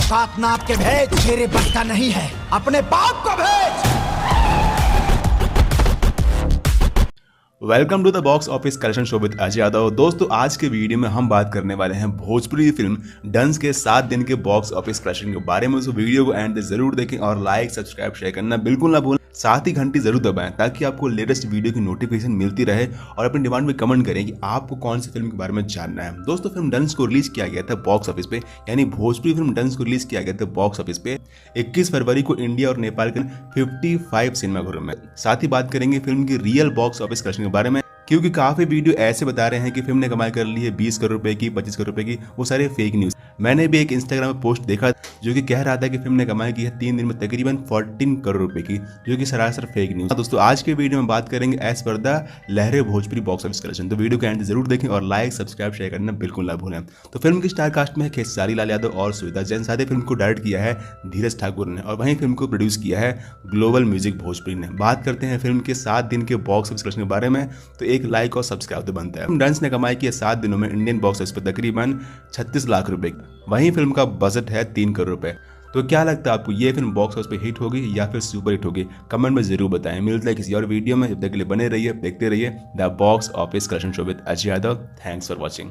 औकात नाप के भेज, तेरे बस का नहीं है, अपने बाप को भेज। Welcome to the box office collection show with Ajay Yadav. दोस्तों, आज के वीडियो में हम बात करने वाले हैं भोजपुरी फिल्म डंस के 7 दिन के बॉक्स ऑफिस कलेक्शन के बारे में। वीडियो को एंड तक जरूर देखें और लाइक सब्सक्राइब शेयर करना बिल्कुल ना भूलें। साथ ही घंटी जरूर दबाएं ताकि आपको लेटेस्ट वीडियो की नोटिफिकेशन मिलती रहे और अपनी डिमांड में कमेंट करें कि आपको कौन सी फिल्म के बारे में जानना है। दोस्तों, फिल्म डंस को रिलीज किया गया था बॉक्स ऑफिस पे, यानी भोजपुरी फिल्म डंस को रिलीज किया गया था बॉक्स ऑफिस पे 21 फरवरी को इंडिया और नेपाल के 55 सिनेमाघरों में। साथ ही बात करेंगे फिल्म की रियल बॉक्स ऑफिस कलेक्शन के बारे में, क्योंकि काफी वीडियो ऐसे बता रहे हैं कि फिल्म ने कमाई कर ली है 20 करोड़ रुपए की, 25 करोड़ रुपए की। वो सारे फेक न्यूज। मैंने भी एक इंस्टाग्राम पे पोस्ट देखा जो कि कह रहा था कि फिल्म ने कमाई की है 3 दिन में तकरीबन 14 करोड़ रुपए की, जो कि सरासर फेक न्यूज। दोस्तों, आज के वीडियो में बात करेंगे एज पर द लहरे भोजपुरी बॉक्स ऑफिस कलेक्शन। तो वीडियो को एंड जरूर देखें और लाइक सब्सक्राइब शेयर करना बिल्कुल ना भूलें। तो फिल्म की स्टार कास्ट में है खेसारी लाल यादव और सुविधा जैन। साथ ही फिल्म को डायरेक्ट किया है धीरज ठाकुर ने और वहीं फिल्म को प्रोड्यूस किया है ग्लोबल म्यूजिक भोजपुरी ने। बात करते हैं फिल्म के 7 दिन के बॉक्स ऑफिस कलेक्शन के बारे में, तो एक लाइक और सब्सक्राइब तो बनता है। डंस ने कमाई की है 7 दिनों में इंडियन बॉक्स ऑफिस पर तकरीबन 36 लाख रुपए। वहीं फिल्म का बजट है 3 करोड़ रुपए। तो क्या लगता है आपको, ये फिल्म बॉक्स ऑफिस पे हिट होगी या फिर सुपर हिट होगी? कमेंट में जरूर बताएं। मिलता है किसी और वीडियो में, जब तक के लिए बने रहिए, देखते रहिए the box office collection show with Ajay Yadav. Thanks for watching.